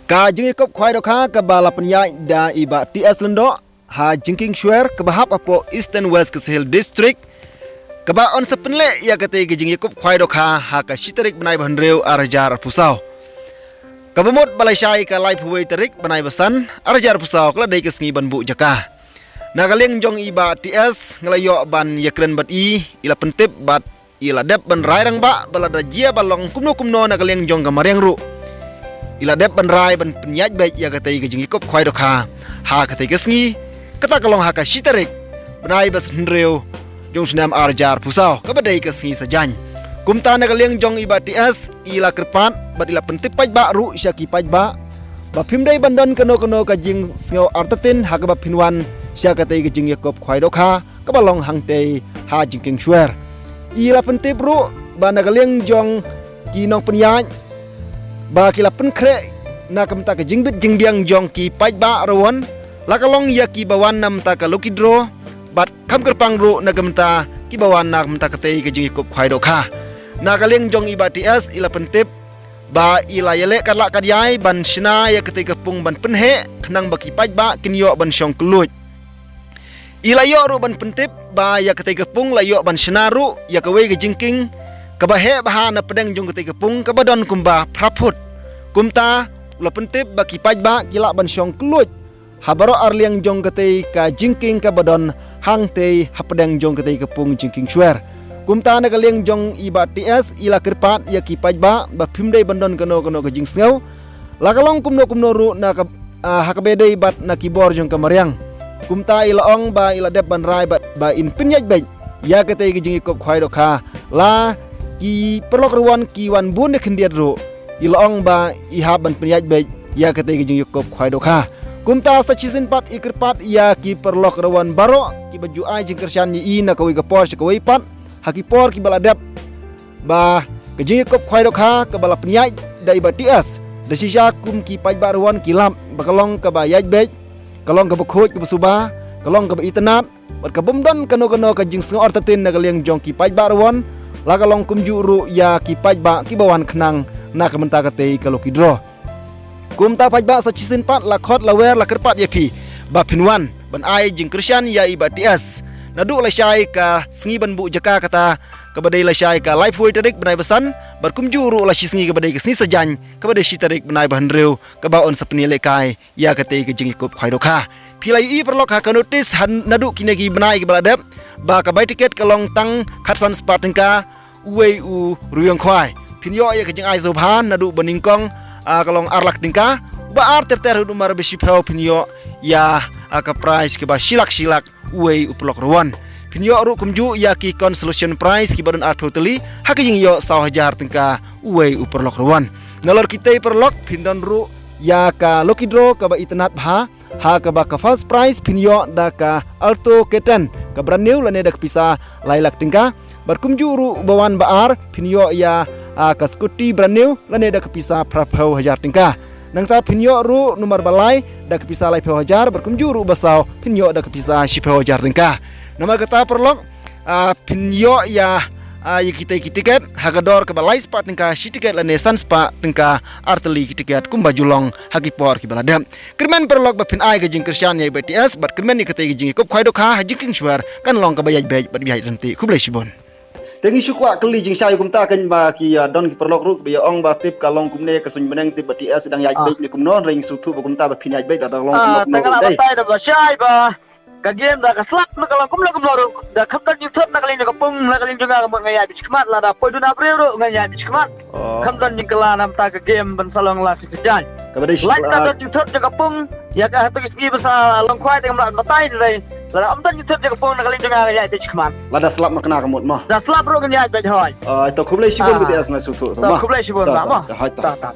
Ka jingi kop khwai do kha ka bala penyai da iba TS Lendo ha jingking shwer ka bahap apo Eastern West Kesehil District ka ba on sepenle ya kate ke jingi kop khwai do kha ha ka sitarik benai bandreu arajar pusau ka bamut balai syai ka lai phuwei tarik benai basan arajar pusau kala dei ke sngi banbu jaka nagaleng jong iba TS ngelayo ban yakren bat ila pentip bat ila dep ban rai rang ba balada jia balong kumno nagaleng jong gamariang ru ila dep ban rai ban penyaj baik ya katai ke jingi kop khwai do kha ha katai ke sngi kata kalong ha ka sitarik benai bas hendreu jong sunam arjar pusau ka badai ke sngi sajan kumta nagaleng jong iba TS ila kerpat bat ila pentip paj ba ru syaki paj ba phimdai bandon keno ka jing sngo artatin ha ka ba pinwan sya katai ke jingi kop khwai do kha ka balong hangte ha jingking shwer ila pentip ru ba nagaleng jong kinong penyaj ba kila pen kre na kamta ka jingbit jingbiang jong ki paj ba rawon lakalong ya ki bawan nam ta ka lucky draw bat kam kerpang ru na kamta ki bawan na kamta ka tei ka jingi kop khwai do kha na kaleng jong iba TS ila pentip ba ila yele kala kadyai ban shina ya kete kapung ban penhe khnang ba ki paj ba kinyo ban syong kluj ila yo ru ban pentip ba ya kete kapung la yo ban shina ru ya ka wei ka jingking kabahe baha na pedeng jong kete kapung kabadon kumba praput kumta la pentip ba ki paj ba kila ban syong kluj habaro arliang jong kete ka jingking kabadon hang te hapedeng jong kete kapung jingking shwer kumta na kaleng jong iba TS ila kerpat ya ki paj ba phimdei bandon kano ka jing sneu la kalong kumno ru na ka hakabedei bat na kibor jong kamariang kumta ila ong ba ila dep ban rai ba in pinyaj bej ya kete ke jingi kop khwai do kha la ki perlok ruan ki wan bun de khendiat ro ilong ba iha ban penyaj be ya kate ke jing kop khwai do kha kumta sa chisin pat ikirpat ya ki perlok ruan baro ki baju ai jing kersian ni na kawi kapor sekawai pat haki por ki baladap ba ke jing kop khwai do kha ke bala penyaj dai ba TS da sisa kum ki paj ba ruan kilam bakalong ka ba yaj be kalong ka bakhoj ka suba kalong ka ba itnat bat ka bumdon kano ka jing sngo ortatin na kaleng jong ki paj ba ruan lakalong kumju ru ya ki paj ba ki bawan khnang na kamenta kate kalau kidro kumta paj ba sa chisin pat la khot la wer la kerpat ya phi ba pinwan ban ai jing krisyan ya iba TS nadu la syai ka sngi ban bu jaka kata kabadai la syai ka life way tarik banai besan bar kumju ru la sisngi kabadai ke sni sajan kabadai shi tarik banai bahandreu ka ba on sapni lekai ya kate ke jing ikop khwai do kha philai i perlok ha ka notice han nadu kinegi banai ke baladap ba ka bai tiket kalong tang khatsan spat tengka uwei u ruyong khwai pinyo ya kejeng ai zobhan nadu beningkong kalong arlak tingka ba ar ter umar besi phau pinyo ya ka price ke ba silak uwei uplok ruan pinyo ru kumju ya ki consolation price ki badon ar totally hakijing yo 1,000 tingka uwei uperlok ruan nalor kita perlok pindon ru ya ka lucky draw ka ba itnat bha ha ka ba ka first prize pinyo da ka alto keten ka brand new lane da pisa lailak tingka berkumju ru bawan baar pinyo ya ka skuti brand new lane da pisa prapau hajar tingka nangta pinyo ru nomor balai da pisa lai phau hajar berkumju ru basau pinyo da pisa shipau hajar tingka nomor kata perlok pinyo ya ya kita tiket hagador ke balai spat tingka shi tiket lane san spa tingka arteli tiket kumbajulong hakipor ki baladam kirmen perlok ba pin ai ke jing krisyan ya BTS bat kirmen ni kate jing kop khwai do kha hajing shwer kan long ka bayaj bej bat bihai renti kublai shibon tengi syukwa keli jing syai kumta kan ba ki don ki perlok ru be ong ba tip kalong kumne ka sun meneng tip BTS sedang yaj bej ni kumno ring sutu ba kumta ba pin yaj bej da long kumno tengah batai da ba syai ba ka game da ka slap na kalong kumlo da khamdan youtube na kalin ka pung na kalin juga mo ngaya bichkmat la da poidu na brero ngaya bichkmat khamdan ni kala nam ta ka game ban salong la si sejan like ta youtube ka pung ya ka hatu ski basa long khwai tengah batai dai la amdan youtube ka pung na kalin juga ngaya bichkmat la da slap makna ka mot ma da slap ro ngaya bej hoy to kublai shibon BTS na sutu to kublai shibon ma ha ta